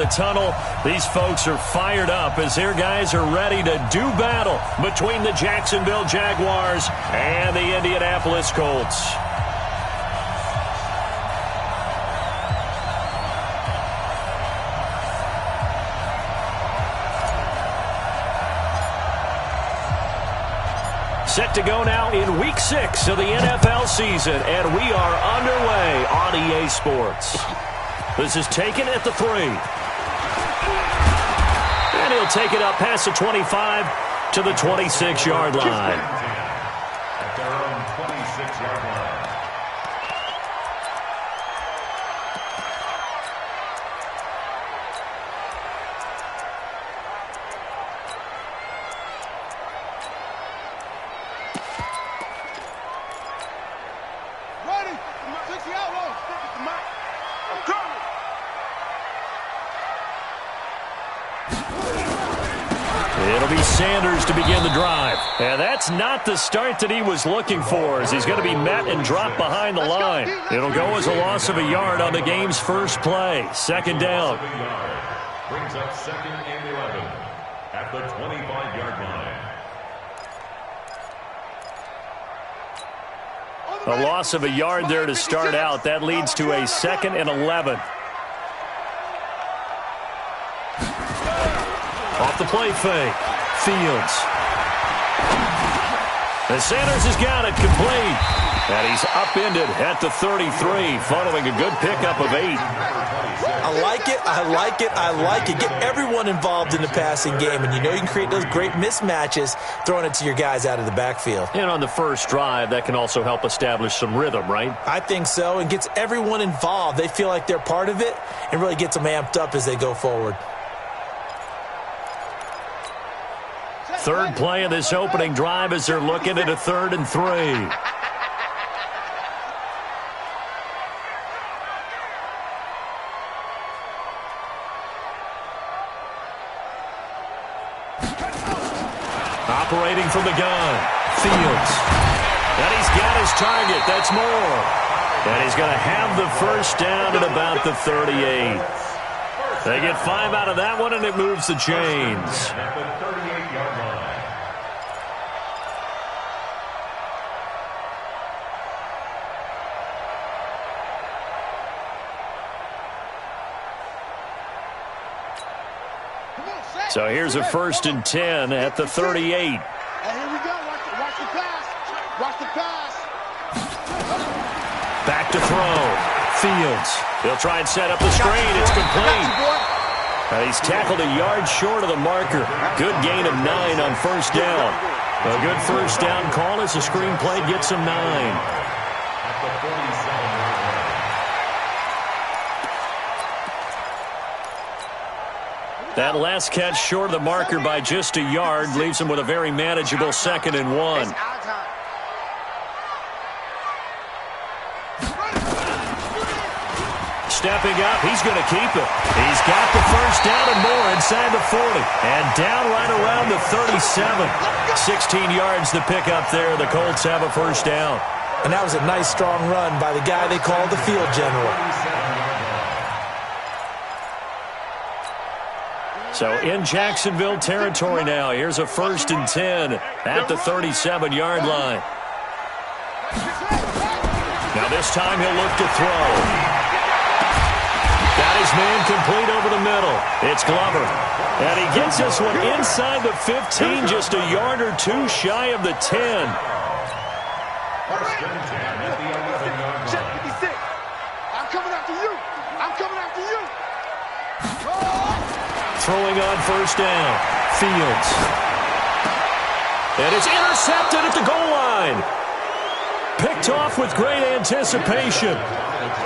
The tunnel, these folks are fired up as their guys are ready to do battle between the Jacksonville Jaguars and the Indianapolis Colts. Set to go now in Week 6 of the NFL season, and we are underway on EA Sports. This is taken at the 3. And he'll take it up past the 25 to the 26-yard line. At their own 26-yard line. It'll be Sanders to begin the drive. And that's not the start that he was looking for, as he's going to be met and dropped behind the line. It'll go as a loss of a yard on the game's first play. Second down. Brings up 2nd and 11 at the 25-yard line. A loss of a yard there to start out. That leads to a 2nd and 11. Off the play fake. Fields. And Sanders has got it complete. And he's upended at the 33 following a good pickup of 8. I like it, I like it, I like it. Get everyone involved in the passing game, and you know you can create those great mismatches throwing it to your guys out of the backfield. And on the first drive, that can also help establish some rhythm, right? I think so, and gets everyone involved. They feel like they're part of it and really gets them amped up as they go forward. Third play of this opening drive as they're looking at a 3rd and 3. Operating from the gun, Fields. And he's got his target. That's Moore. And he's going to have the first down at about the 38. They get 5 out of that one, and it moves the chains. At the 38-yard line. So here's a 1st and 10 at the 38. And here we go. Watch the pass. Watch the pass. Back to throw. Fields. He'll try and set up the screen. It's complete. And he's tackled a yard short of the marker. Good gain of 9 on first down. A good first down call as the screen play gets him 9. At the 47-yard line. That last catch short of the marker by just a yard leaves him with a very manageable 2nd and 1. Stepping up, he's going to keep it. He's got the first down and more inside the 40. And down right around the 37. 16 yards to pick up there. The Colts have a first down. And that was a nice, strong run by the guy they call the field general. So in Jacksonville territory now. Here's a 1st and 10 at the 37-yard line. Now this time he'll look to throw. Got his man complete over the middle. It's Glover. And he gets this one inside the 15, just a yard or 2 shy of the 10. First and 10 at the 11-yard Check line. 56. I'm coming after you. I'm coming after you. Throwing on first down. Fields. And it's intercepted at the goal line. Picked off with great anticipation.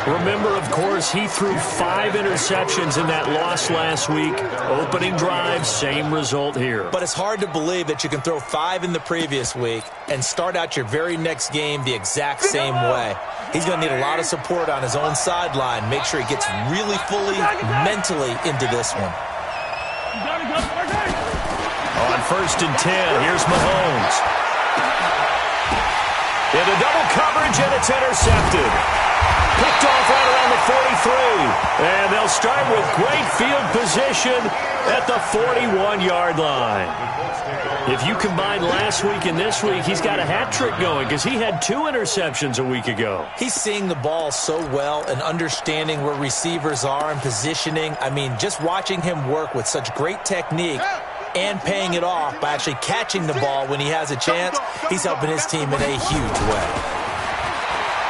Remember, of course, he threw 5 interceptions in that loss last week. Opening drive, same result here. But it's hard to believe that you can throw 5 in the previous week and start out your very next game the exact same way. He's going to need a lot of support on his own sideline. Make sure he gets really fully mentally into this one. On 1st and 10, here's Mahomes. Into double coverage, and it's intercepted. Picked off right around the 43. And they'll start with great field position at the 41-yard line. If you combine last week and this week, he's got a hat trick going because he had 2 interceptions a week ago. He's seeing the ball so well and understanding where receivers are and positioning. I mean, just watching him work with such great technique and paying it off by actually catching the ball when he has a chance, he's helping his team in a huge way.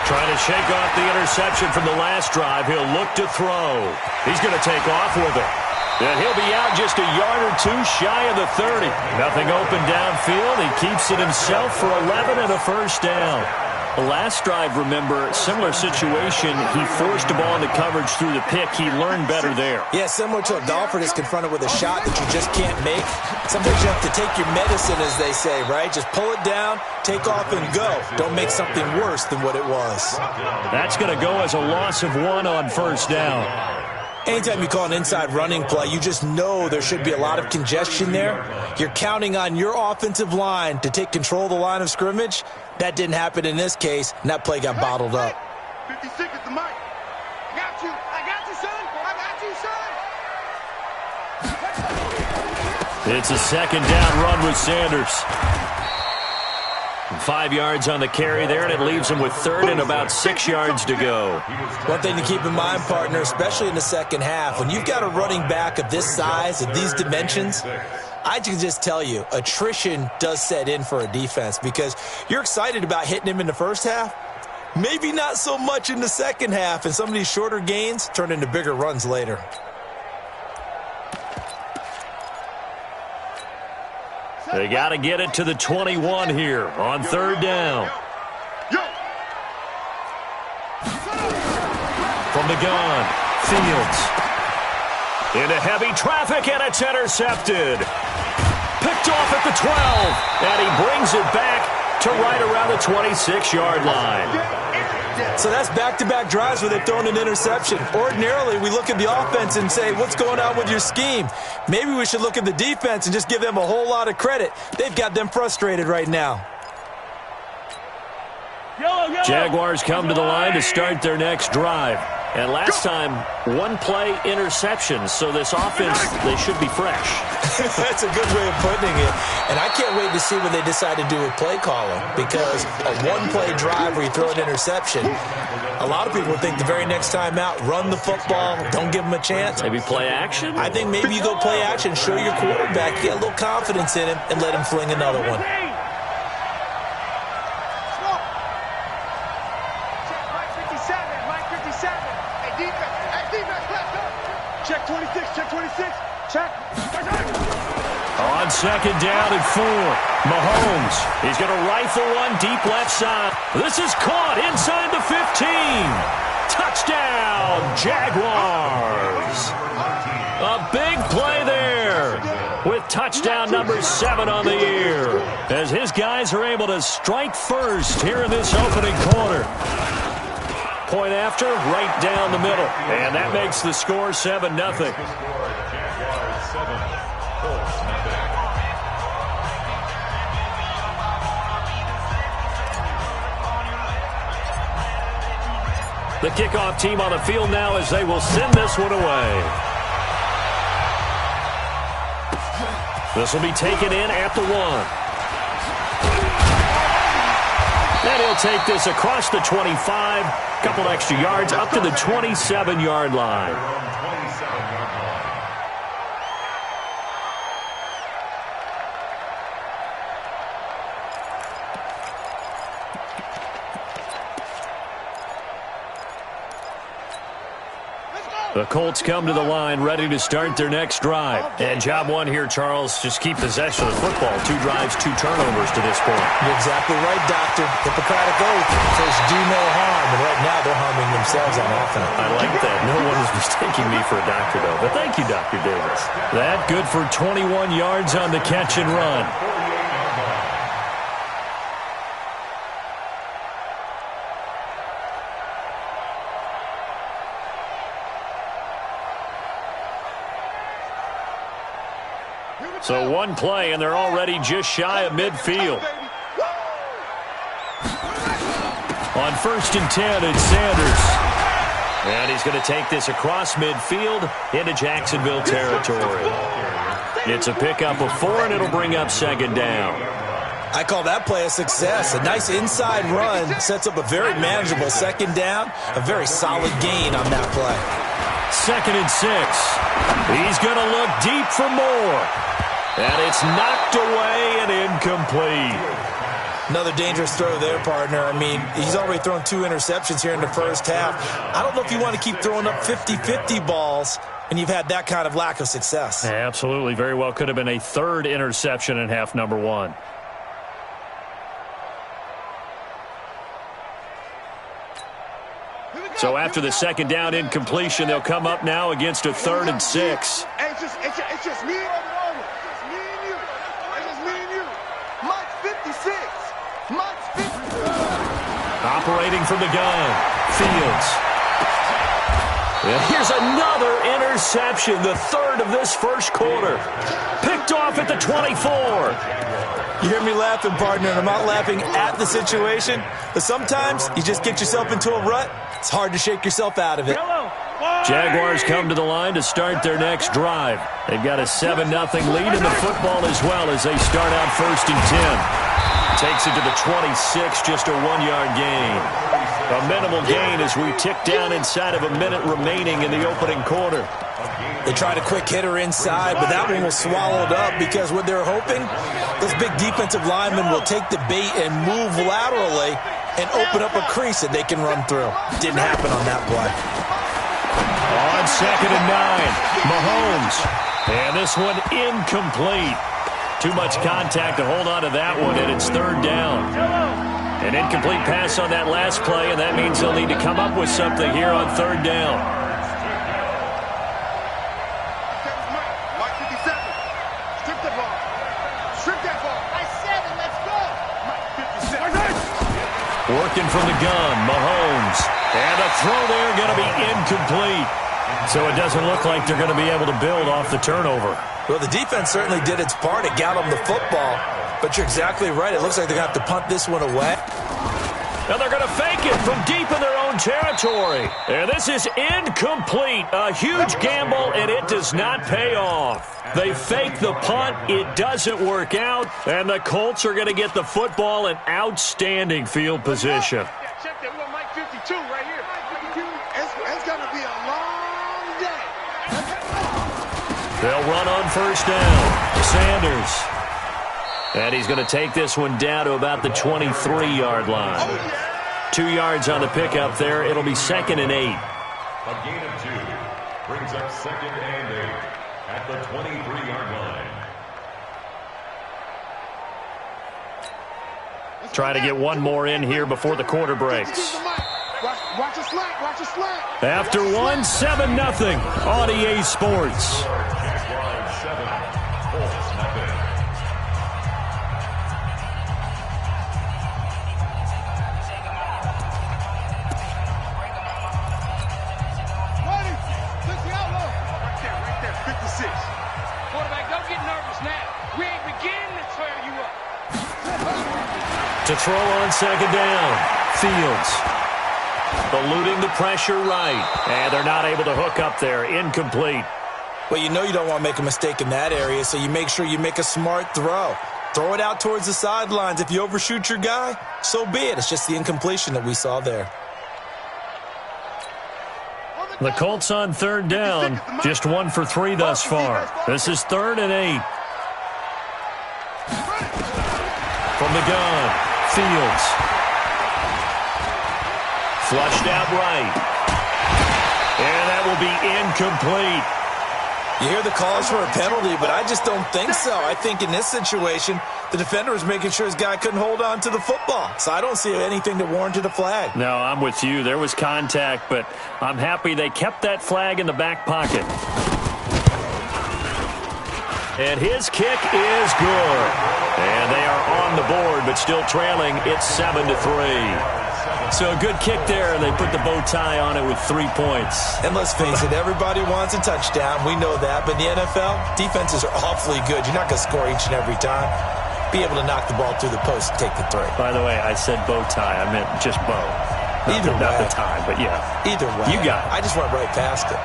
Trying to shake off the interception from the last drive. He'll look to throw. He's going to take off with it. And he'll be out just a yard or 2 shy of the 30. Nothing open downfield. He keeps it himself for 11 and a first down. The last drive, remember, similar situation. He forced the ball into coverage through the pick. He learned better there. Yeah, similar to a golfer that's confronted with a shot that you just can't make. Sometimes you have to take your medicine, as they say, right? Just pull it down, take off, and go. Don't make something worse than what it was. That's going to go as a loss of 1 on first down. Anytime you call an inside running play, you just know there should be a lot of congestion there. You're counting on your offensive line to take control of the line of scrimmage. That didn't happen in this case, and that play got bottled up. 56 is the mic. I got you. I got you, son. I got you, son. It's a second down run with Sanders. 5 yards on the carry there, and it leaves him with 3rd and about 6 yards to go. One thing to keep in mind, partner, especially in the second half, when you've got a running back of this size, of these dimensions, I can just tell you, attrition does set in for a defense because you're excited about hitting him in the first half. Maybe not so much in the second half, and some of these shorter gains turn into bigger runs later. They got to get it to the 21 here on 3rd down. From the gun, Fields. Into heavy traffic, and it's intercepted. Picked off at the 12, and he brings it back to right around the 26-yard line. So that's back-to-back drives where they've thrown an interception. Ordinarily, we look at the offense and say, what's going on with your scheme? Maybe we should look at the defense and just give them a whole lot of credit. They've got them frustrated right now. Jaguars come to the line to start their next drive. And last time, 1-play interception. So this offense, they should be fresh. That's a good way of putting it. And I can't wait to see what they decide to do with play calling. Because a 1-play drive where you throw an interception, a lot of people think the very next time out, run the football, don't give them a chance. Maybe play action? I think maybe you go play action, show your quarterback, get a little confidence in him, and let him fling another one. Check 26, check 26, check. On 2nd down and 4, Mahomes. He's going to rifle one deep left side. This is caught inside the 15. Touchdown, Jaguars. A big play there with touchdown number 7 on the year as his guys are able to strike first here in this opening quarter. Point after, right down the middle. And that makes the score 7-0. The kickoff team on the field now as they will send this one away. This will be taken in at the 1. And he'll take this across the 25, couple extra yards up to the 27-yard line. The Colts come to the line ready to start their next drive. And job one here, Charles, just keep possession of the football. 2 drives, 2 turnovers to this point. You're exactly right, Doctor. Hippocratic oath says do no harm. And right now they're harming themselves on offense. I like that. No one is mistaking me for a doctor, though. But thank you, Dr. Davis. That good for 21 yards on the catch and run. So 1 play, and they're already just shy of midfield. On 1st and 10, it's Sanders. And he's going to take this across midfield into Jacksonville territory. It's a pickup of 4, and it'll bring up second down. I call that play a success. A nice inside run sets up a very manageable second down. A very solid gain on that play. 2nd and 6. He's going to look deep for more. And it's knocked away and incomplete. Another dangerous throw there, partner. I mean, he's already thrown 2 interceptions here in the first half. I don't know if you want to keep throwing up 50-50 balls, and you've had that kind of lack of success. Absolutely. Very well could have been a 3rd interception in half number 1. So after the second down incompletion, they'll come up now against a 3rd and 6. It's just me. It's just me and you. It's just me and you. Mike's 56. Mike's 50. Operating from the gun, Fields. And here's another interception, the 3rd of this first quarter. Picked off at the 24. You hear me laughing, partner, and I'm not laughing at the situation, but sometimes you just get yourself into a rut. It's hard to shake yourself out of it. Jaguars come to the line to start their next drive. They've got a 7-0 lead in the football as well as they start out 1st and 10. Takes it to the 26, just a 1-yard gain. A minimal gain as we tick down inside of a minute remaining in the opening quarter. They tried a quick hitter inside, but that one was swallowed up because what they're hoping, those big defensive linemen will take the bait and move laterally and open up a crease that they can run through. Didn't happen on that play. On 2nd and 9, Mahomes. And this one incomplete. Too much contact to hold on to that one, and it's 3rd down. An incomplete pass on that last play, and that means they'll need to come up with something here on 3rd down. Mike 57. Strip the ball. Strip that ball. Mike 7. Let's go. Mike 57. Working from the gun, Mahomes. And the throw there going to be incomplete. So it doesn't look like they're going to be able to build off the turnover. Well, the defense certainly did its part. It got them the football. But you're exactly right. It looks like they're going to have to punt this one away. Now they're going to fake it from deep in their own territory. And this is incomplete. A huge gamble, and it does not pay off. They fake the punt. It doesn't work out. And the Colts are going to get the football in outstanding field position. Check that. We got Mike 52 right here. It's going to be a long day. They'll run on 1st down. Sanders. And he's going to take this one down to about the 23-yard line. 2 yards on the pickup there. It'll be 2nd and 8. A gain of 2 brings up 2nd and 8 at the 23-yard line. Try to get one more in here before the quarter breaks. Watch your slack. Watch your slack. After 1, 7-0 on EA Sports. Jaguars 7, Colts nothing. To throw on 2nd down, Fields. Eluding the pressure right. And they're not able to hook up there. Incomplete. Well, you know you don't want to make a mistake in that area, so you make sure you make a smart throw. Throw it out towards the sidelines. If you overshoot your guy, so be it. It's just the incompletion that we saw there. The Colts on 3rd down. Just 1 for 3 thus far. This is 3rd and 8. From the gun, Fields. Flushed out right. And that will be incomplete. You hear the calls for a penalty, but I just don't think so. I think in this situation, the defender was making sure his guy couldn't hold on to the football. So I don't see anything that warranted a flag. No, I'm with you. There was contact, but I'm happy they kept that flag in the back pocket. And his kick is good. And they are on the board, but still trailing. It's 7-3. So a good kick there, and they put the bow tie on it with 3 points. And let's face it, everybody wants a touchdown. We know that. But in the NFL, defenses are awfully good. You're not going to score each and every time. Be able to knock the ball through the post and take the 3. By the way, I said bow tie. I meant just bow. Either way. Not the time, but yeah. Either way. You got it. I just went right past it.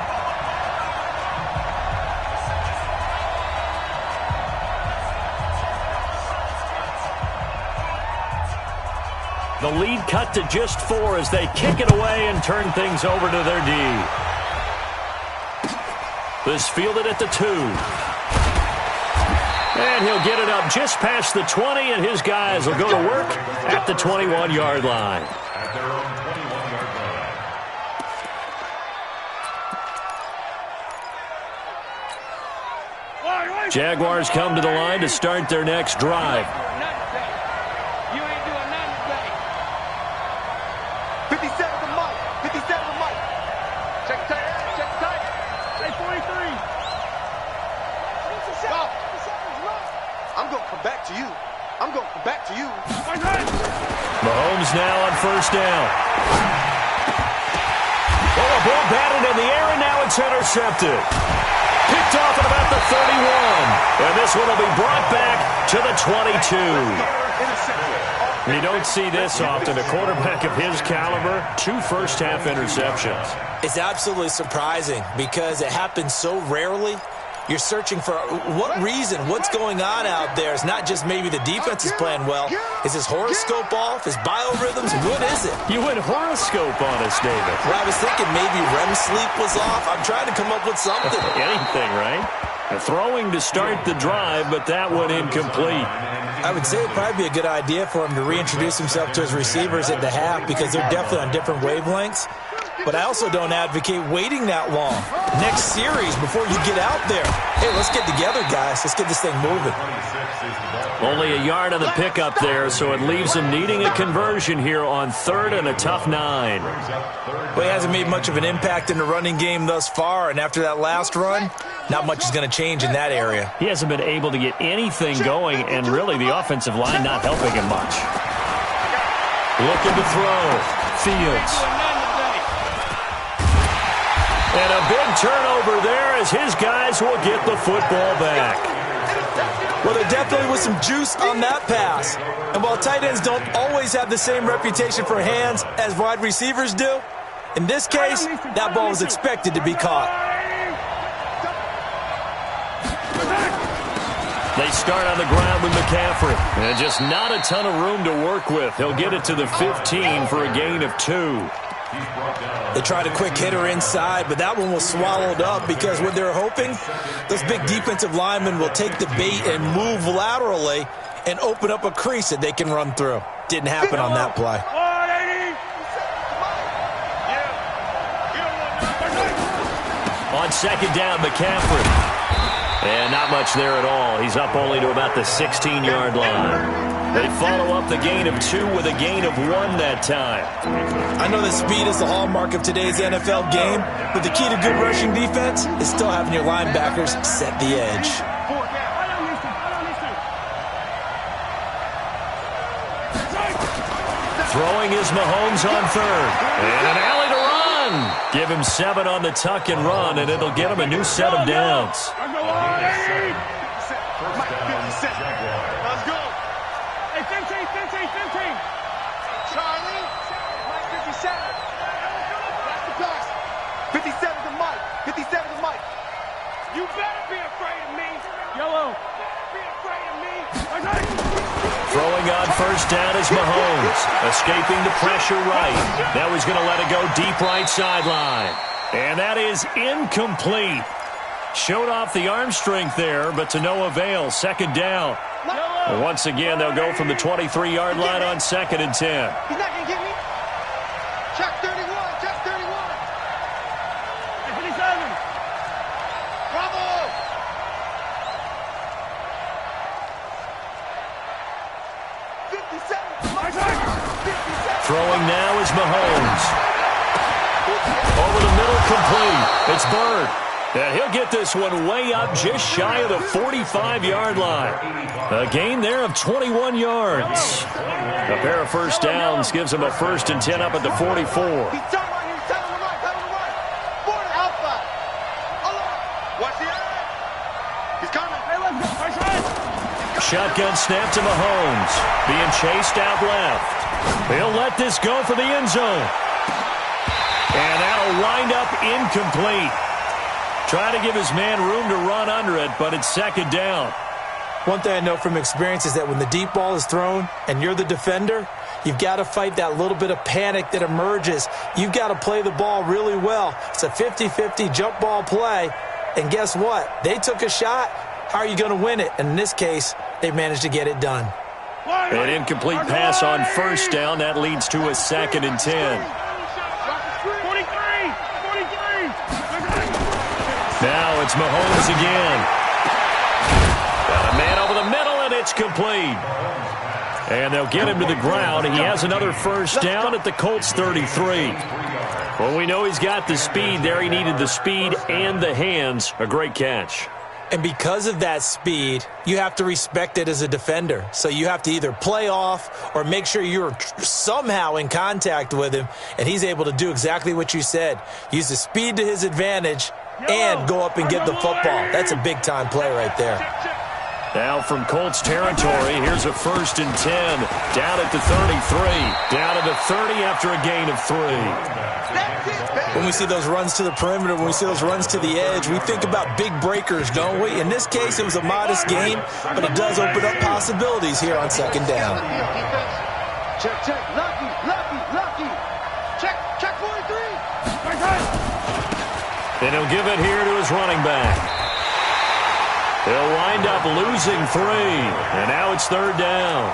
The lead cut to just 4 as they kick it away and turn things over to their D. This fielded at the 2. And he'll get it up just past the 20, and his guys will go to work at the 21-yard line. At their own 21-yard line. Jaguars come to the line to start their next drive. 57 to Mike. 57 to Mike. Check tight. Check tight. Hey, 43. Go. I'm going to come back to you. I'm going to come back to you. Mahomes now on first down. Oh, a ball batted in the air, and now it's intercepted. Picked off at about the 31. And this one will be brought back to the 22. You don't see this often. A quarterback of his caliber, 2 first-half interceptions. It's absolutely surprising because it happens so rarely. You're searching for what reason, what's going on out there. It's not just maybe the defense is playing well. Is his horoscope off? His biorhythms? What is it? You went horoscope on us, David. Well, I was thinking maybe REM sleep was off. I'm trying to come up with something. Anything, right? Throwing to start the drive, but that one incomplete. I would say it'd probably be a good idea for him to reintroduce himself to his receivers at the half because they're definitely on different wavelengths. But I also don't advocate waiting that long. Next series, before you get out there. Hey, let's get together, guys. Let's get this thing moving. Only a yard on the pickup there, so it leaves him needing a conversion here on 3rd and a tough 9. Well, he hasn't made much of an impact in the running game thus far, and after that last run, not much is going to change in that area. He hasn't been able to get anything going, and really the offensive line not helping him much. Looking to throw. Fields. And a big turnover there as his guys will get the football back. Well, there definitely was some juice on that pass. And while tight ends don't always have the same reputation for hands as wide receivers do, in this case, that ball was expected to be caught. They start on the ground with McCaffrey. And just not a ton of room to work with. He'll get it to the 15 for a gain of 2. They tried a quick hitter inside, but that one was swallowed up because what they're hoping, those big defensive linemen will take the bait and move laterally and open up a crease that they can run through. Didn't happen on that play. On second down, McCaffrey. And not much there at all. He's up only to about the 16-yard line. They follow up the gain of 2 with a gain of 1 that time. I know that speed is the hallmark of today's NFL game, but the key to good rushing defense is still having your linebackers set the edge. Throwing is Mahomes on 3rd. And an alley to run. Give him 7 on the tuck and run, and it'll get him a new set of downs. Let's go. Hey, 15. Charlie. Mike 57. That's the pass. 57 to Mike. 57 to Mike. You better be afraid of me. Yellow. Be afraid of me. Throwing on first down is Mahomes. Escaping the pressure right. Now he's going to let it go deep right sideline. And that is incomplete. Showed off the arm strength there, but to no avail. Second down. Once again, they'll go from the 23-yard line on 2nd and 10. He's not going to get me. Check 31. Check 31. 57. Bravo. Throwing now is Mahomes. Over the middle, complete. It's Bird. And he'll get this one way up just shy of the 45-yard line. A gain there of 21 yards. A pair of first downs gives him a 1st and 10 up at the 44. Shotgun snap to Mahomes. Being chased out left. He'll let this go for the end zone. And that'll wind up incomplete. Trying to give his man room to run under it, but it's second down. One thing I know from experience is that when the deep ball is thrown and you're the defender, you've got to fight that little bit of panic that emerges. You've got to play the ball really well. It's a 50-50 jump ball play. And guess what? They took a shot. How are you going to win it? And in this case, they managed to get it done. An incomplete pass on first down. That leads to a 2nd and 10. Now it's Mahomes again. Got a man over the middle, and it's complete. And they'll get him to the ground. He has another first down at the Colts 33. Well, we know he's got the speed there. He needed the speed and the hands. A great catch. And because of that speed, you have to respect it as a defender. So you have to either play off or make sure you're somehow in contact with him, and he's able to do exactly what you said. Use the speed to his advantage and go up and get the football. That's a big-time play right there. Now from Colts territory, here's a 1st and 10. Down at the 33. Down at the 30 after a gain of 3. When we see those runs to the perimeter, when we see those runs to the edge, we think about big breakers, don't we? In this case, it was a modest gain, but it does open up possibilities here on 2nd down. Check, check. Lucky. Check 43. And he'll give it here to his running back. They'll wind up losing 3. And now it's 3rd down.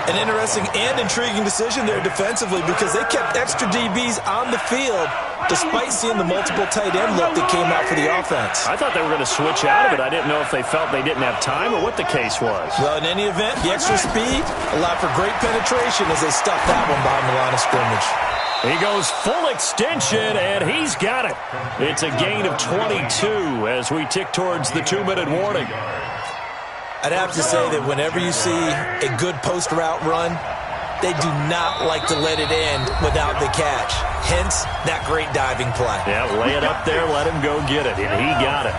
An interesting and intriguing decision there defensively because they kept extra DBs on the field despite seeing the multiple tight end look that came out for the offense. I thought they were going to switch out of it. I didn't know if they felt they didn't have time or what the case was. Well, in any event, the extra speed allowed for great penetration as they stuffed that one behind the line of scrimmage. He goes full extension, and he's got it. It's a gain of 22 as we tick towards the 2-minute warning. I'd have to say that whenever you see a good post route run, they do not like to let it end without the catch. Hence, that great diving play. Yeah, lay it up there, let him go get it, and he got it.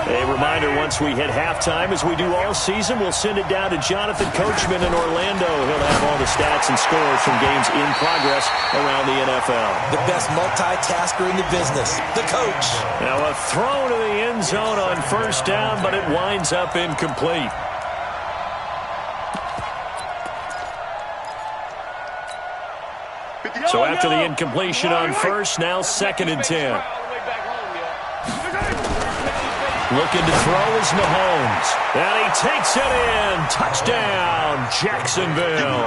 A reminder, once we hit halftime, as we do all season, we'll send it down to Jonathan Coachman in Orlando. He'll have all the stats and scores from games in progress around the NFL. The best multitasker in the business, the coach. Now a throw to the end zone on first down, but it winds up incomplete. So after the incompletion on first, now 2nd and 10. Looking to throw is Mahomes. And he takes it in. Touchdown, Jacksonville.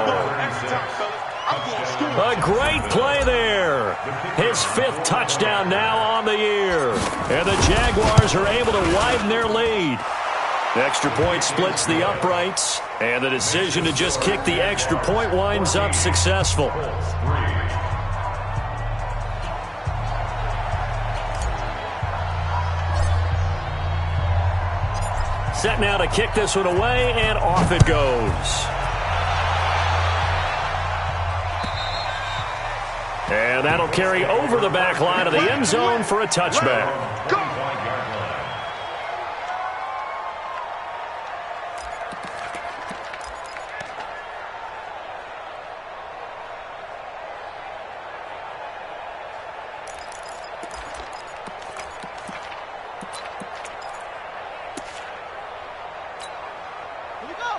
A great play there. His 5th touchdown now on the year. And the Jaguars are able to widen their lead. The extra point splits the uprights. And the decision to just kick the extra point winds up successful. Set now to kick this one away, and off it goes. And that'll carry over the back line of the end zone for a touchback.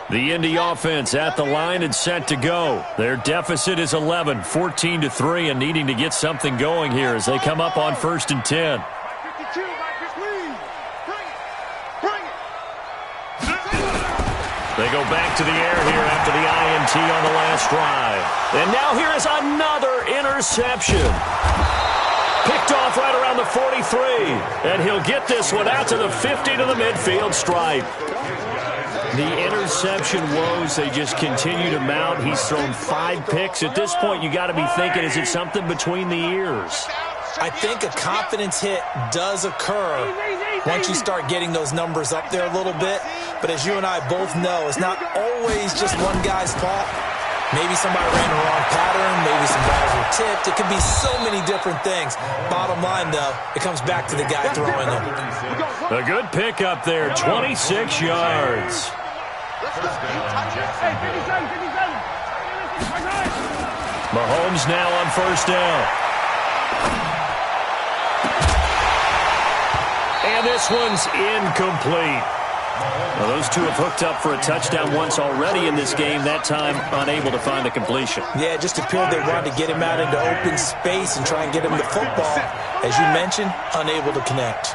The Indy offense at the line and set to go. Their deficit is 11, 14-3, and needing to get something going here as they come up on 1st and 10. They go back to the air here after the INT on the last drive. And now here is another interception. Picked off right around the 43. And he'll get this one out to the 50 to the midfield stripe. The interception woes, they just continue to mount. He's thrown 5 picks. At this point, you got to be thinking, is it something between the ears? I think a confidence hit does occur once you start getting those numbers up there a little bit. But as you and I both know, it's not always just one guy's fault. Maybe somebody ran the wrong pattern. Maybe some balls were tipped. It could be so many different things. Bottom line, though, it comes back to the guy throwing them. A good pick up there, 26 yards. Mahomes now on first down. And this one's incomplete. Well, those two have hooked up for a touchdown once already in this game, that time unable to find the completion. Yeah, it just appeared they wanted to get him out into open space and try and get him the football. As you mentioned, unable to connect.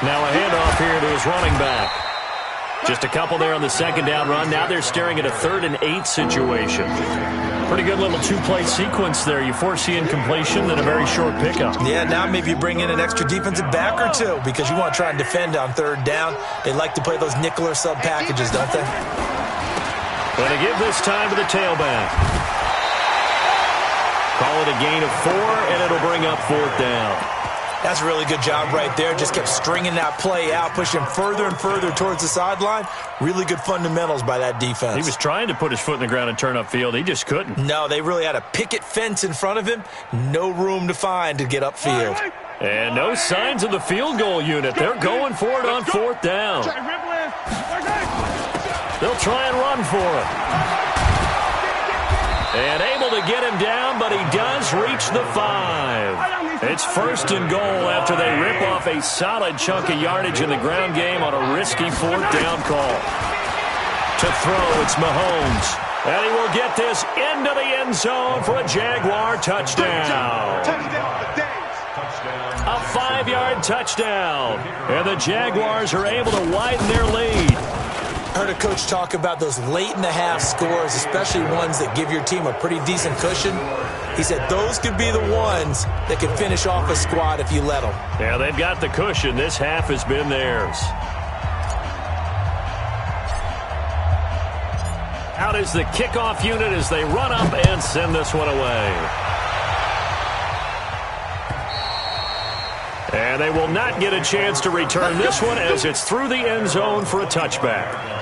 Now a handoff here to his running back. Just a couple there on the second down run. Now they're staring at a 3rd and 8 situation. Pretty good little two-play sequence there. You force the incompletion, then a very short pickup. Yeah, now maybe you bring in an extra defensive back or two because you want to try and defend on 3rd down. They like to play those nickel or sub packages, don't they? Going to give this time to the tailback. Call it a gain of 4, and it'll bring up 4th down. That's a really good job right there. Just kept stringing that play out, pushing further and further towards the sideline. Really good fundamentals by that defense. He was trying to put his foot in the ground and turn upfield. He just couldn't. No, they really had a picket fence in front of him. No room to find to get upfield. And no signs of the field goal unit. They're going for it on 4th down. They'll try and run for it. And able to get him down, but he does reach the 5. It's 1st and goal after they rip off a solid chunk of yardage in the ground game on a risky 4th down call. To throw, it's Mahomes. And he will get this into the end zone for a Jaguar touchdown. A 5-yard touchdown. And the Jaguars are able to widen their lead. Heard a coach talk about those late-in-the-half scores, especially ones that give your team a pretty decent cushion. He said those could be the ones that can finish off a squad if you let them. Yeah, they've got the cushion. This half has been theirs. Out is the kickoff unit as they run up and send this one away. And they will not get a chance to return this one as it's through the end zone for a touchback.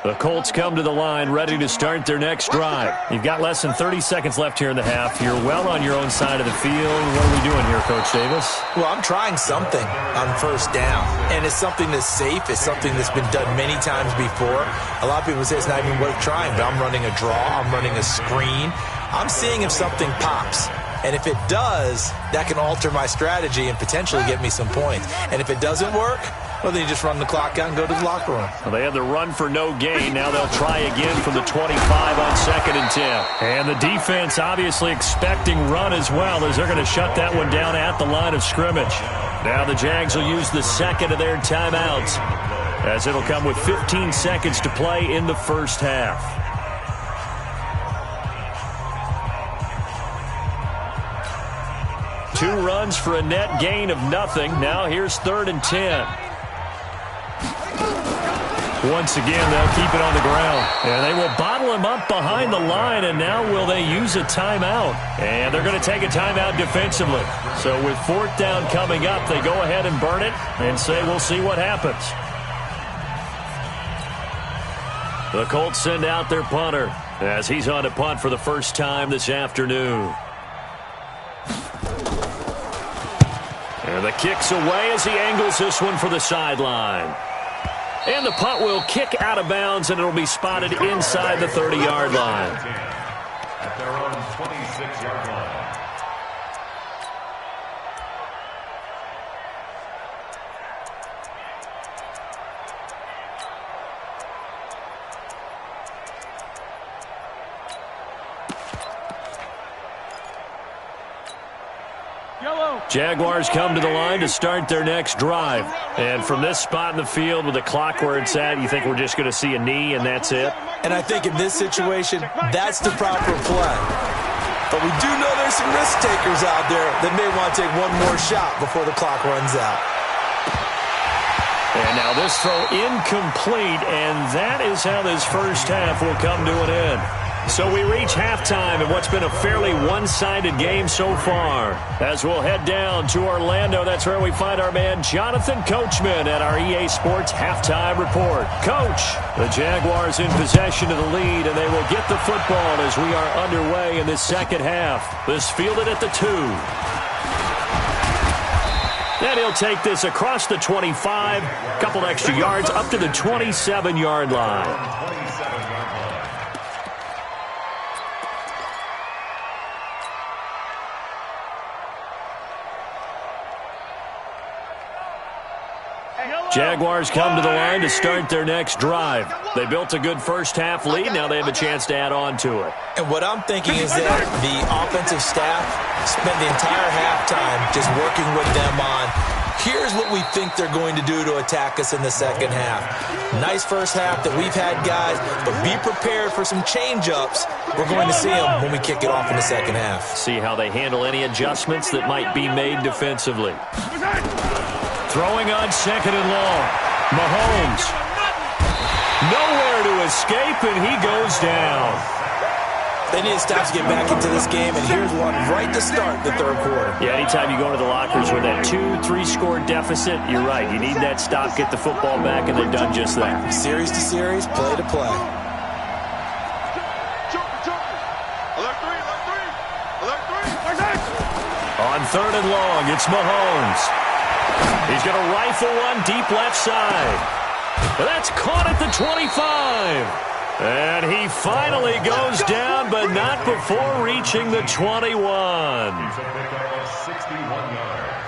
The Colts come to the line ready to start their next drive. You've got less than 30 seconds left here in the half. You're well on your own side of the field. What are we doing here, Coach Davis? Well, I'm trying something on 1st down, and it's something that's safe. It's something that's been done many times before. A lot of people say it's not even worth trying, but I'm running a draw. I'm running a screen. I'm seeing if something pops. And if it does, that can alter my strategy and potentially get me some points. And if it doesn't work, well, then you just run the clock out and go to the locker room. Well, they had the run for no gain. Now they'll try again from the 25 on 2nd and 10. And the defense obviously expecting run as well as they're going to shut that one down at the line of scrimmage. Now the Jags will use the second of their timeouts as it'll come with 15 seconds to play in the first half. Two runs for a net gain of nothing. Now here's 3rd and 10. Once again, they'll keep it on the ground. And they will bottle him up behind the line, and now will they use a timeout? And they're going to take a timeout defensively. So with 4th down coming up, they go ahead and burn it and say we'll see what happens. The Colts send out their punter as he's on to punt for the first time this afternoon. And the kick's away as he angles this one for the sideline. And the punt will kick out of bounds, and it'll be spotted inside the 30-yard line. At their own 26-yard line. Jaguars come to the line to start their next drive. And from this spot in the field with the clock where it's at, you think we're just going to see a knee and that's it? And I think in this situation, that's the proper play. But we do know there's some risk takers out there that may want to take one more shot before the clock runs out. And now this throw incomplete, and that is how this first half will come to an end. So we reach halftime in what's been a fairly one-sided game so far. As we'll head down to Orlando, that's where we find our man Jonathan Coachman at our EA Sports Halftime Report. Coach, the Jaguars in possession of the lead, and they will get the football as we are underway in this second half. This fielded at the 2. And he'll take this across the 25, a couple extra yards up to the 27-yard line. Jaguars come to the line to start their next drive. They built a good first-half lead. Now they have a chance to add on to it. And what I'm thinking is that the offensive staff spent the entire halftime just working with them on, here's what we think they're going to do to attack us in the second half. Nice first half that we've had, guys, but be prepared for some change-ups. We're going to see them when we kick it off in the second half. See how they handle any adjustments that might be made defensively. Throwing on second and long. Mahomes. Nowhere to escape, and he goes down. They need to stop to get back into this game, and here's one right to start the third quarter. Yeah, anytime you go into the lockers with that 2-3 score deficit, you're right. You need that stop, get the football back, and they've done just that. Series to series, play to play. On third and long, it's Mahomes. He's going to rifle one deep left side. That's caught at the 25. And he finally goes down, but not before reaching the 21.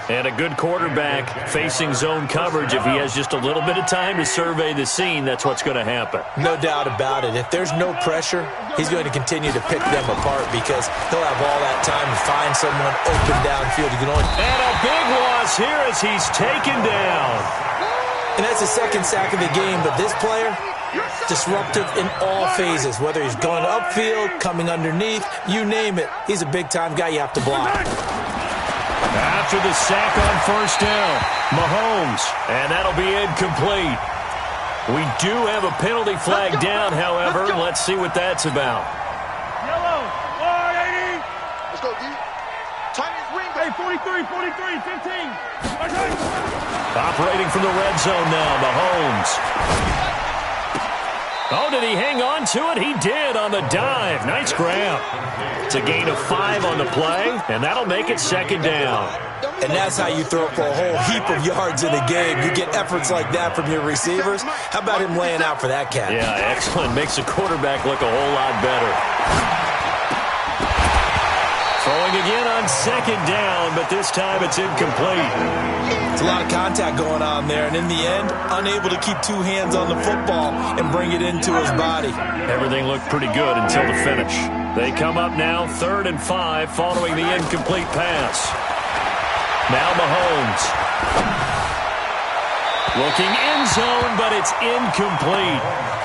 And a good quarterback facing zone coverage. If he has just a little bit of time to survey the scene, that's what's going to happen. No doubt about it. If there's no pressure, he's going to continue to pick them apart because he'll have all that time to find someone open downfield. And a big loss here as he's taken down. And that's the second sack of the game, but this player, disruptive in all phases, whether he's going upfield, coming underneath, you name it. He's a big-time guy you have to block. After the sack on first down, Mahomes, and that'll be incomplete. We do have a penalty flag down, however. Let's see what that's about. Yellow, 180. Let's go, D. Tight ring. Hey, 43, 15. Operating from the red zone now, Mahomes. Oh, did he hang on to it? He did on the dive. Nice grab. It's a gain of 5 on the play, and that'll make it second down. And that's how you throw for a whole heap of yards in a game. You get efforts like that from your receivers. How about him laying out for that cat? Yeah, excellent. Makes the quarterback look a whole lot better. Throwing again on second down, but this time it's incomplete. It's a lot of contact going on there, and in the end, unable to keep two hands on the football and bring it into his body. Everything looked pretty good until the finish. They come up now 3rd and 5 following the incomplete pass. Now Mahomes. Looking end zone, but it's incomplete.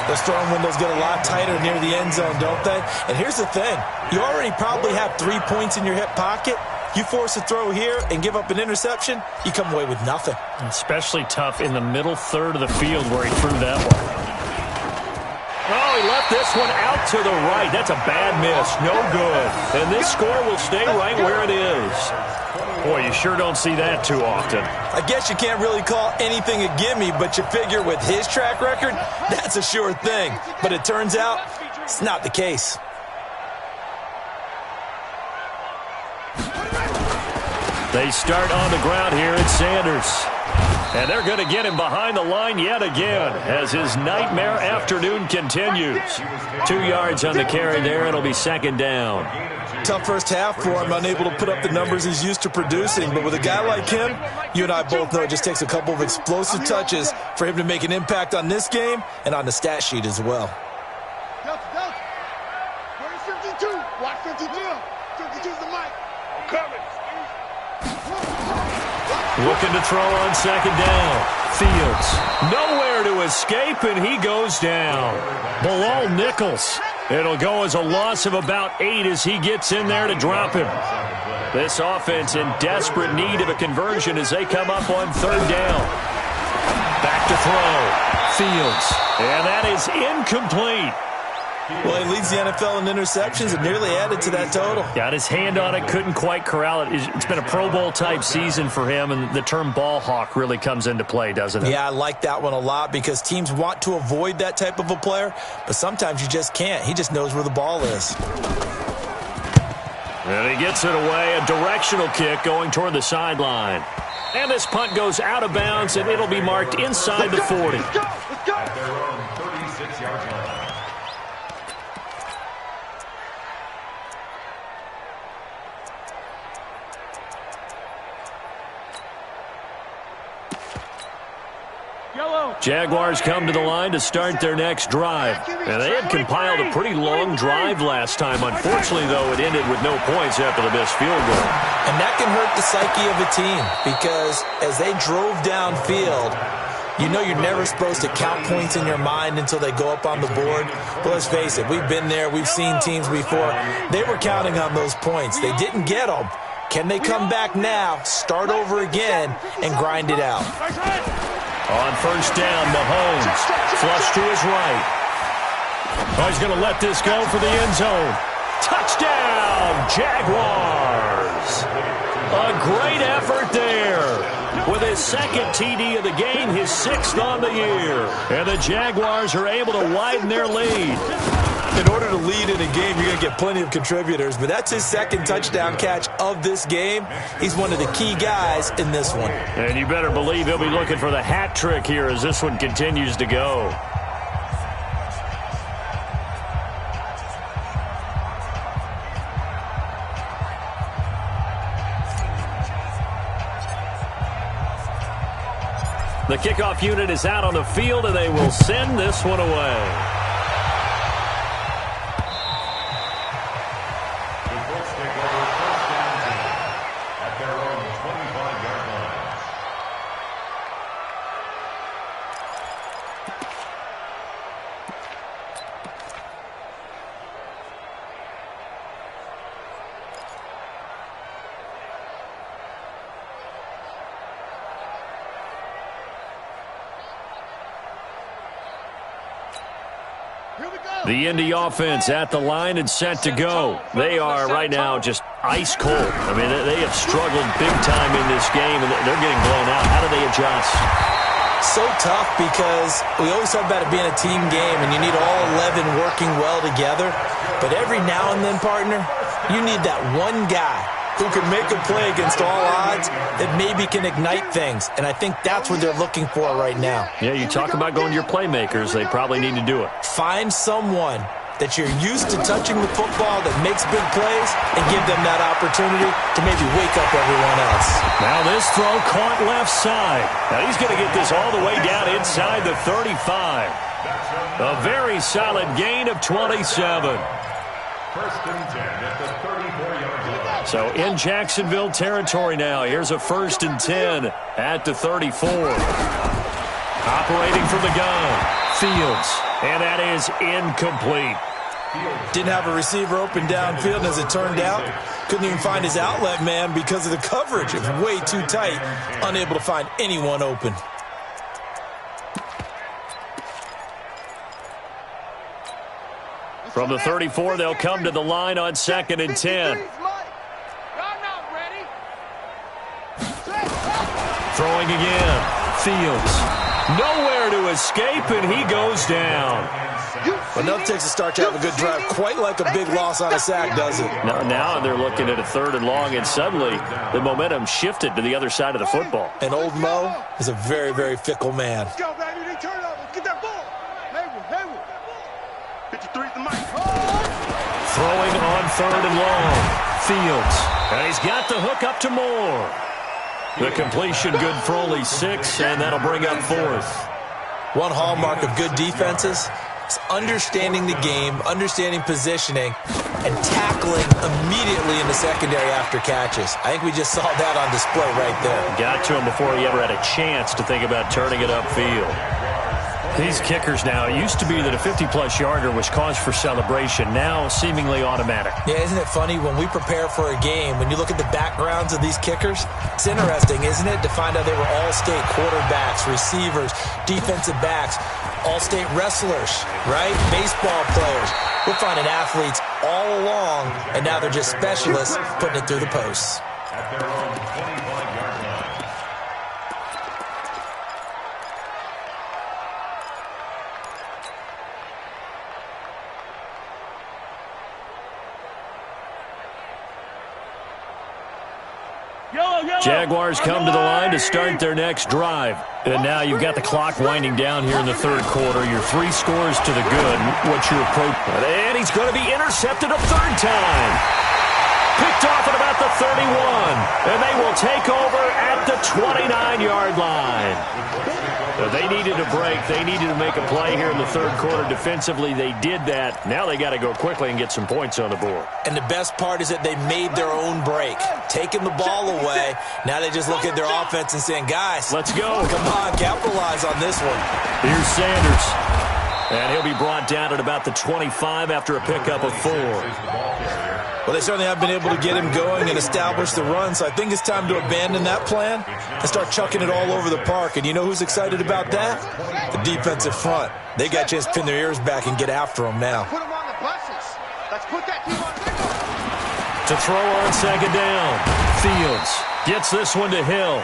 The throwing windows get a lot tighter near the end zone, don't they? And here's the thing. You already probably have 3 points in your hip pocket. You force a throw here and give up an interception, you come away with nothing. Especially tough in the middle third of the field where he threw that one. Oh, he left this one out to the right. That's a bad miss. No good. And this score will stay right where it is. Boy, you sure don't see that too often. I guess you can't really call anything a gimme, but you figure with his track record, that's a sure thing. But it turns out it's not the case. They start on the ground here at Sanders. And they're going to get him behind the line yet again as his nightmare afternoon continues. 2 yards on the carry there. It'll be second down. Tough first half for him, unable to put up the numbers he's used to producing. But with a guy like him, you and I both know it just takes a couple of explosive touches for him to make an impact on this game and on the stat sheet as well. Delta. Where's 52? Watch 52. 52's the mic. I'm coming. Looking to throw on second down. Fields. Nowhere to escape, and he goes down. Below Nichols. It'll go as a loss of about 8 as he gets in there to drop him. This offense in desperate need of a conversion as they come up on third down. Back to throw. Fields. And that is incomplete. Well, he leads the NFL in interceptions and nearly added to that total. Got his hand on it, couldn't quite corral it. It's been a Pro Bowl-type season for him, and the term ball hawk really comes into play, doesn't it? Yeah, I like that one a lot because teams want to avoid that type of a player, but sometimes you just can't. He just knows where the ball is. And he gets it away, a directional kick going toward the sideline. And this punt goes out of bounds, and it'll be marked inside the 40. At their own 36-yard line. Jaguars come to the line to start their next drive. And they had compiled a pretty long drive last time. Unfortunately, though, it ended with no points after the missed field goal. And that can hurt the psyche of a team because as they drove downfield, you know you're never supposed to count points in your mind until they go up on the board. But let's face it, we've been there. We've seen teams before. They were counting on those points. They didn't get them. Can they come back now, start over again, and grind it out? On first down, Mahomes flush to his right. Oh, he's going to let this go for the end zone. Touchdown, Jaguars. A great effort there. With his second TD of the game, his 6th on the year. And the Jaguars are able to widen their lead. In order to lead in a game, you're going to get plenty of contributors, but that's his second touchdown catch of this game. He's one of the key guys in this one. And you better believe he'll be looking for the hat trick here as this one continues to go. The kickoff unit is out on the field, and they will send this one away. The Indy offense at the line and set to go. They are right now just ice cold. I mean, they have struggled big time in this game, and they're getting blown out. How do they adjust? So tough because we always talk about it being a team game, and you need all 11 working well together. But every now and then, partner, you need that one guy who can make a play against all odds that maybe can ignite things. And I think that's what they're looking for right now. Yeah, you talk about going to your playmakers. They probably need to do it. Find someone that you're used to touching the football that makes big plays and give them that opportunity to maybe wake up everyone else. Now this throw caught left side. Now he's going to get this all the way down inside the 35. A very solid gain of 27. First and 10 at the 34-yard line. So in Jacksonville territory now. Here's a 1st and 10 at the 34. Operating from the gun, Fields. And that is incomplete. Didn't have a receiver open downfield, and as it turned out, couldn't even find his outlet man because of the coverage. It was way too tight, unable to find anyone open. From the 34, they'll come to the line on 2nd and 10. Throwing again. Fields. Nowhere to escape, and he goes down. Enough takes a start to have a good drive. Quite like a big loss on a sack, does it? Now they're looking at a 3rd and long, and suddenly the momentum shifted to the other side of the football. And old Mo is a very, very fickle man. Let's go, baby. They turn over. Get that ball. Hayward. 53's the mic. Throwing on 3rd and long. Fields. And he's got the hook up to Moore. The completion good for only 6, and that'll bring up 4th. One hallmark of good defenses is understanding the game, understanding positioning, and tackling immediately in the secondary after catches. I think we just saw that on display right there. Got to him before he ever had a chance to think about turning it upfield. These kickers now, it used to be that a 50-plus yarder was cause for celebration, now seemingly automatic. Yeah, isn't it funny when we prepare for a game, when you look at the backgrounds of these kickers, it's interesting, isn't it, to find out they were all-state quarterbacks, receivers, defensive backs, all-state wrestlers, right? Baseball players. We're finding athletes all along, and now they're just specialists putting it through the posts. At their own 25-yard line. Jaguars come to the line to start their next drive. And now you've got the clock winding down here in the third quarter. Your 3 scores to the good. What's your approach? And he's going to be intercepted a third time. Picked off at about the 31. And they will take over at the 29-yard line. They needed a break. They needed to make a play here in the third quarter. Defensively, they did that. Now they got to go quickly and get some points on the board. And the best part is that they made their own break. Taking the ball away. Now they just look at their offense and saying, guys, let's go. Come on, capitalize on this one. Here's Sanders. And he'll be brought down at about the 25 after a pickup of 4. Well, they certainly have been able to get him going and establish the run, so I think it's time to abandon that plan and start chucking it all over the park. And you know who's excited about that? The defensive front. They got a chance to pin their ears back and get after him now. Put them on the buses. Let's put that team on the to throw on second down. Fields gets this one to Hill.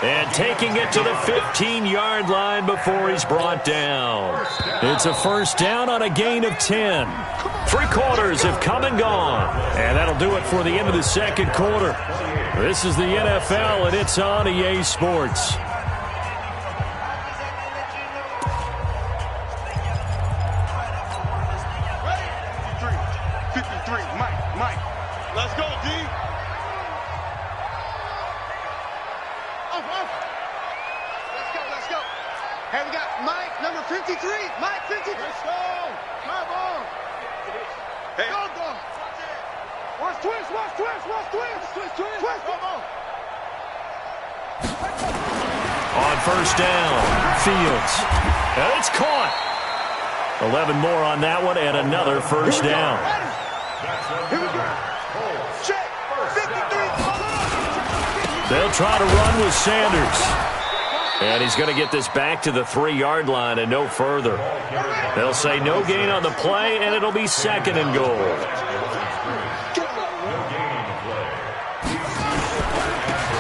And taking it to the 15-yard line before he's brought down. It's a first down on a gain of 10. 3 quarters have come and gone. And that'll do it for the end of the second quarter. This is the NFL, and it's on EA Sports. Let's go, D. Let's go. Hey, we got Mike, number 53. Mike, 53. Let's go. Come on. Hey. Go. Watch twist. Come on. On first down, Fields. And it's caught. 11 more on that one, and another first down. Here we go. Check. 53. They'll try to run with Sanders. And he's going to get this back to the 3-yard line and no further. They'll say no gain on the play, and it'll be second and goal.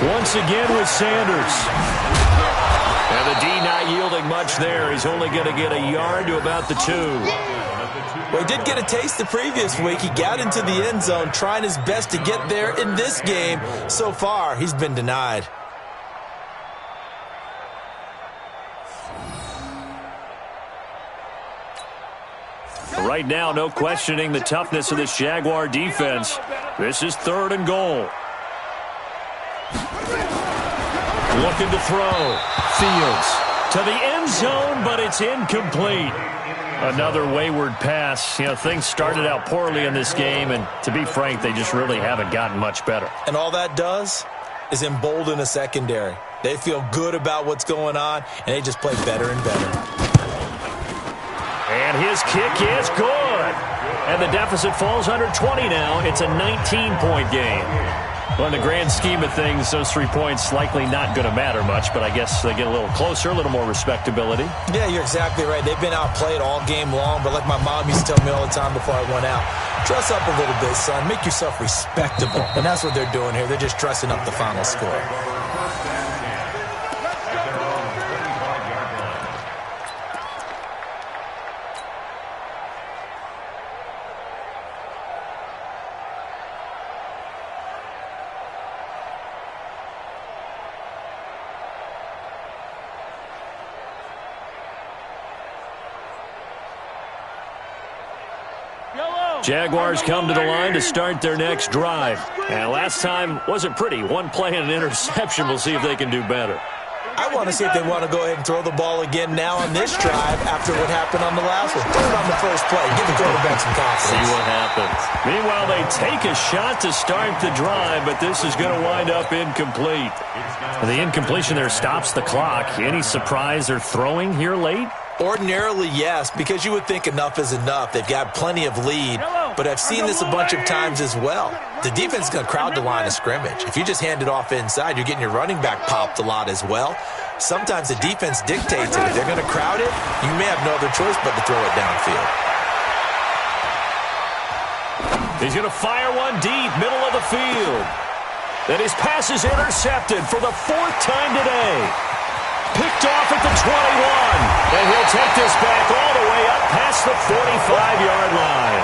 Once again with Sanders. And the D not yielding much there. He's only going to get a yard to about the 2. Well, he did get a taste the previous week. He got into the end zone trying his best to get there in this game. So far, he's been denied. Right now, no questioning the toughness of this Jaguar defense. This is 3rd and goal. Looking to throw. Fields to the end zone, but it's incomplete. Another wayward pass. You know, things started out poorly in this game, and to be frank, they just really haven't gotten much better. And all that does is embolden a secondary. They feel good about what's going on, and they just play better and better. And his kick is good. And the deficit falls under 20 now. It's a 19-point game. Well, in the grand scheme of things, those 3 points likely not going to matter much, but I guess they get a little closer, a little more respectability. Yeah, you're exactly right. They've been outplayed all game long, but like my mom used to tell me all the time before I went out, dress up a little bit, son. Make yourself respectable. And that's what they're doing here. They're just dressing up the final score. Jaguars come to the line to start their next drive. And last time wasn't pretty. 1 play and an interception. We'll see if they can do better. I want to see if they want to go ahead and throw the ball again now on this drive after what happened on the last one. Throw it on the first play. Give the quarterback some confidence. See what happens. Meanwhile, they take a shot to start the drive, but this is going to wind up incomplete. The incompletion there stops the clock. Any surprise they're throwing here late? Ordinarily, yes, because you would think enough is enough. They've got plenty of lead, but I've seen this a bunch of times as well. The defense is going to crowd the line of scrimmage. If you just hand it off inside, you're getting your running back popped a lot as well. Sometimes the defense dictates it. If they're going to crowd it, you may have no other choice but to throw it downfield. He's going to fire one deep, middle of the field. Then his pass is intercepted for the 4th time today. Picked off at the 21. And he'll take this back all the way up past the 45-yard line.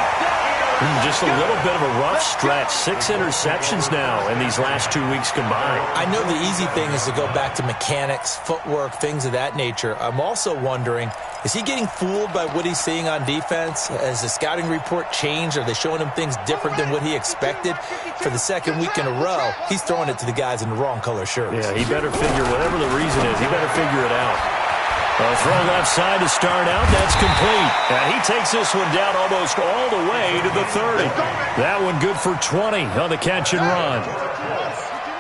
Just a little bit of a rough stretch. 6 interceptions now in these last 2 weeks combined. I know the easy thing is to go back to mechanics, footwork, things of that nature. I'm also wondering, is he getting fooled by what he's seeing on defense? Has the scouting report changed? Are they showing him things different than what he expected? For the second week in a row, he's throwing it to the guys in the wrong color shirts. Yeah, he better figure, whatever the reason is, he better figure it out. A throw left side to start out. That's complete. And he takes this one down almost all the way to the 30. That one good for 20 on the catch and run.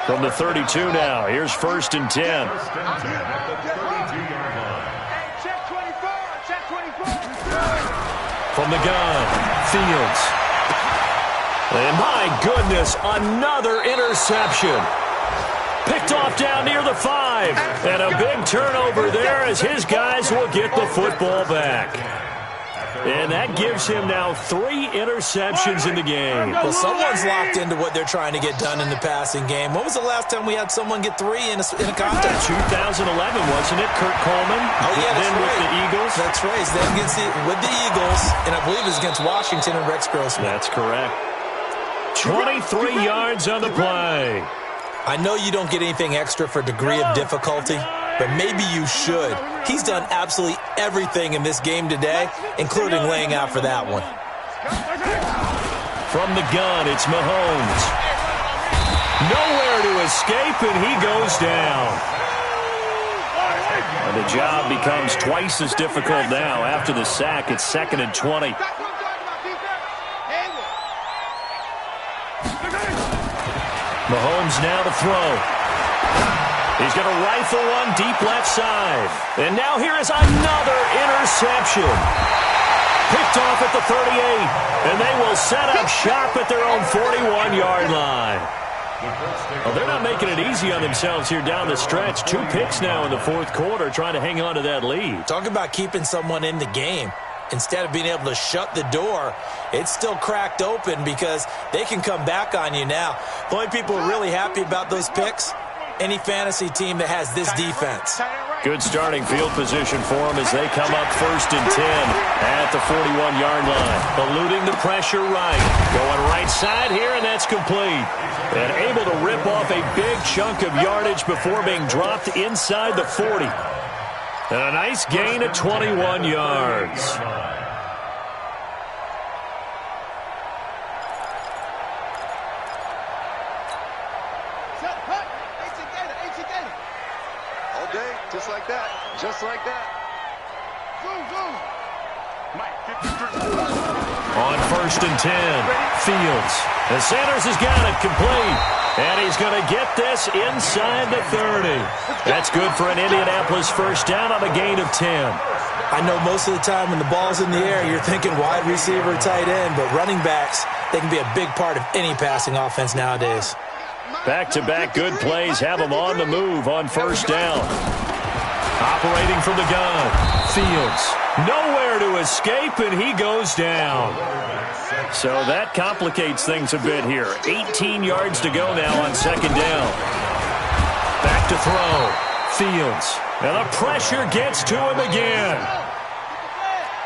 From the 32 now, here's 1st and 10. From the gun, Fields. And my goodness, another interception. Picked off down near the 5. And a big turnover there as his guys will get the football back. And that gives him now 3 interceptions in the game. Well, someone's locked into what they're trying to get done in the passing game. When was the last time we had someone get 3 in a contest? 2011, wasn't it? Kurt Coleman. Oh, yeah, that's then right. With the Eagles. That's right. Then with the Eagles, and I believe it's against Washington and Rex Grossman. That's correct. 23 yards on the play. I know you don't get anything extra for degree of difficulty, but maybe you should. He's done absolutely everything in this game today, including laying out for that one. From the gun, it's Mahomes. Nowhere to escape, and he goes down. And the job becomes twice as difficult now. After the sack, it's 2nd and 20. Mahomes now to throw. He's going to rifle one deep left side. And now here is another interception. Picked off at the 38. And they will set up shop at their own 41-yard line. Well, they're not making it easy on themselves here down the stretch. 2 picks now in the 4th quarter trying to hang on to that lead. Talk about keeping someone in the game. Instead of being able to shut the door, it's still cracked open because they can come back on you now. The only people who are really happy about those picks, any fantasy team that has this defense. Good starting field position for them as they come up 1st and 10 at the 41-yard line. Eluding the pressure right. Going right side here, and that's complete. And able to rip off a big chunk of yardage before being dropped inside the 40. And a nice gain of 21 yards. All day, just like that. Just like that. On 1st and 10, Fields. And Sanders has got it complete. And he's going to get this inside the 30. That's good for an Indianapolis 1st down on a gain of 10. I know most of the time when the ball's in the air, you're thinking wide receiver, tight end, but running backs, they can be a big part of any passing offense nowadays. Back-to-back good plays have them on the move on 1st down. Operating from the gun, Fields. Nowhere to escape, and he goes down. So that complicates things a bit here. 18 yards to go now on 2nd down. Back to throw. Fields. And the pressure gets to him again.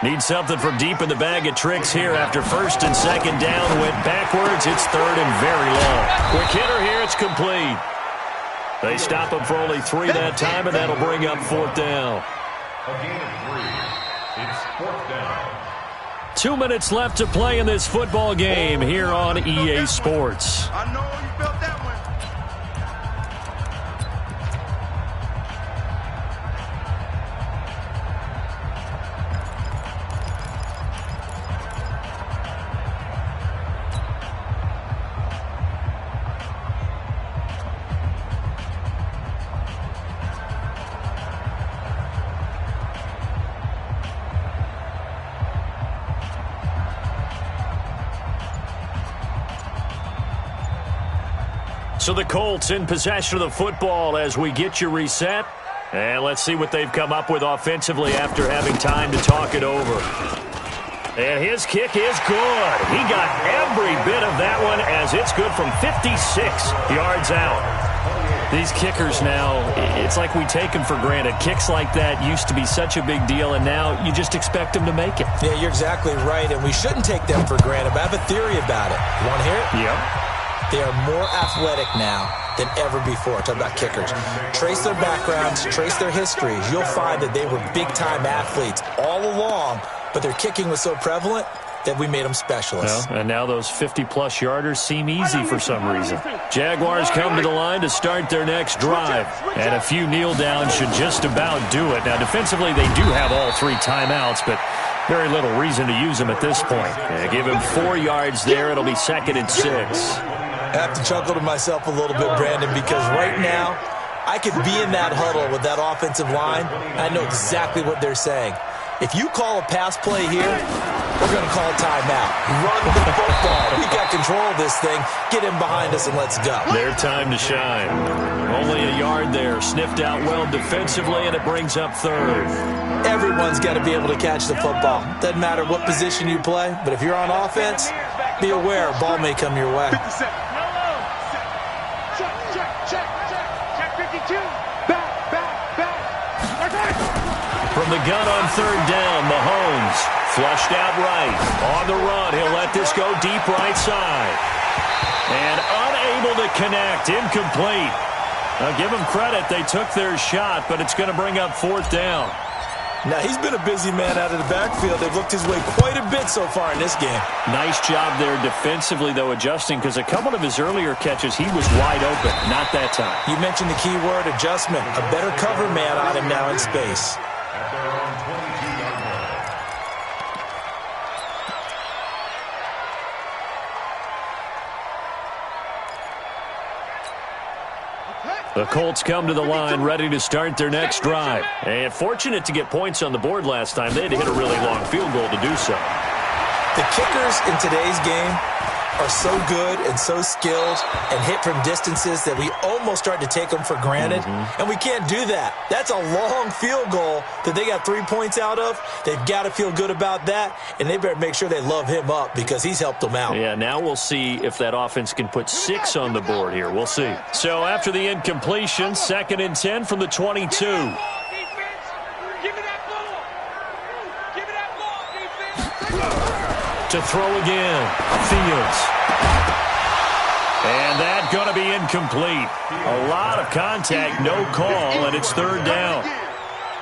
Needs something from deep in the bag of tricks here after 1st and 2nd down. Went backwards. It's 3rd and very long. Quick hitter here. It's complete. They stop him for only 3 that time, and that'll bring up 4th down. A gain of 3. It's 4th down. 2 minutes left to play in this football game here on EA Sports. I know you felt that one. So the Colts in possession of the football as we get you reset. And let's see what they've come up with offensively after having time to talk it over. And his kick is good. He got every bit of that one as it's good from 56 yards out. These kickers now, it's like we take them for granted. Kicks like that used to be such a big deal, and now you just expect them to make it. Yeah, you're exactly right, and we shouldn't take them for granted, but I have a theory about it. You want to hear it? Yep. They are more athletic now than ever before. Talk about kickers. Trace their backgrounds, trace their histories. You'll find that they were big-time athletes all along, but their kicking was so prevalent that we made them specialists. Well, and now those 50-plus yarders seem easy for some reason. Jaguars come to the line to start their next drive, and a few kneel downs should just about do it. Now, defensively, they do have all 3 timeouts, but very little reason to use them at this point. Give him 4 yards there. It'll be 2nd and 6. I have to chuckle to myself a little bit, Brandon, because right now I could be in that huddle with that offensive line. I know exactly what they're saying. If you call a pass play here, we're going to call a timeout. Run the football. We got control of this thing. Get in behind us and let's go. Their time to shine. Only a yard there. Sniffed out well defensively, and it brings up 3rd. Everyone's got to be able to catch the football. Doesn't matter what position you play, but if you're on offense, be aware a ball may come your way. 57. Check 52. Back. From the gun on 3rd down, Mahomes flushed out right. On the run, he'll let this go deep right side. And unable to connect, incomplete. Now give them credit, they took their shot, but it's going to bring up 4th down. Now, he's been a busy man out of the backfield. They've looked his way quite a bit so far in this game. Nice job there defensively, though, adjusting, because a couple of his earlier catches, he was wide open. Not that time. You mentioned the key word, adjustment. A better cover man on him now in space. At their own 22-yard line. The Colts come to the line ready to start their next drive. And fortunate to get points on the board last time. They had to hit a really long field goal to do so. The kickers in today's game are so good and so skilled and hit from distances that we almost start to take them for granted. And we can't do that. That's a long field goal that they got 3 points out of. They've got to feel good about that, and they better make sure they love him up because he's helped them out. Yeah, now we'll see if that offense can put 6 on the board here. We'll see. So after the incompletion, 2nd and 10 from the 22. To throw again, Fields. And that going to be incomplete. A lot of contact, no call, and it's 3rd down.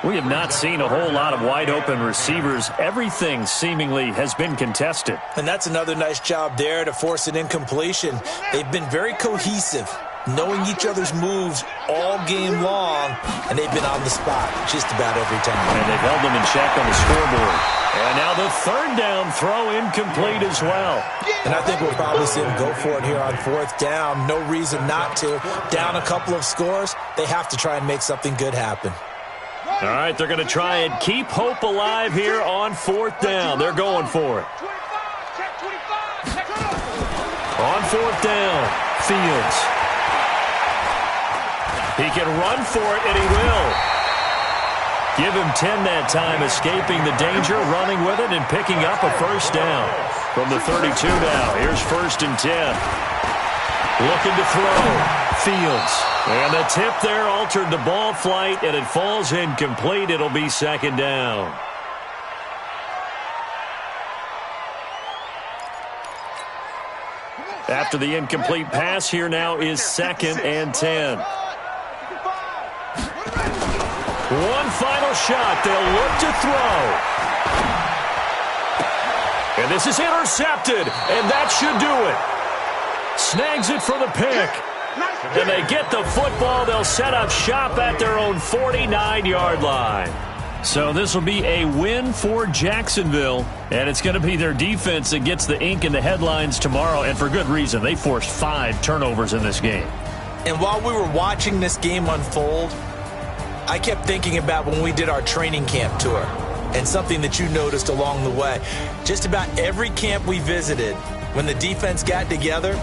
We have not seen a whole lot of wide-open receivers. Everything seemingly has been contested. And that's another nice job there to force an incompletion. They've been very cohesive, knowing each other's moves all game long, and they've been on the spot just about every time. And they've held them in check on the scoreboard. And now the 3rd down throw incomplete as well. And I think we'll probably see them go for it here on 4th down. No reason not to. Down a couple of scores, they have to try and make something good happen. All right, they're going to try and keep hope alive here on 4th down. They're going for it. On 4th down, Fields. He can run for it, and he will. Give him 10 that time, escaping the danger, running with it, and picking up a 1st down. From the 32 now, here's 1st and 10. Looking to throw, Fields. And the tip there altered the ball flight, and it falls incomplete. It'll be 2nd down. After the incomplete pass, here now is 2nd and 10. One final shot. They'll look to throw. And this is intercepted, and that should do it. Snags it for the pick. And they get the football. They'll set up shop at their own 49-yard line. So this will be a win for Jacksonville, and it's going to be their defense that gets the ink in the headlines tomorrow, and for good reason. They forced 5 turnovers in this game. And while we were watching this game unfold, I kept thinking about when we did our training camp tour and something that you noticed along the way. Just about every camp we visited, when the defense got together,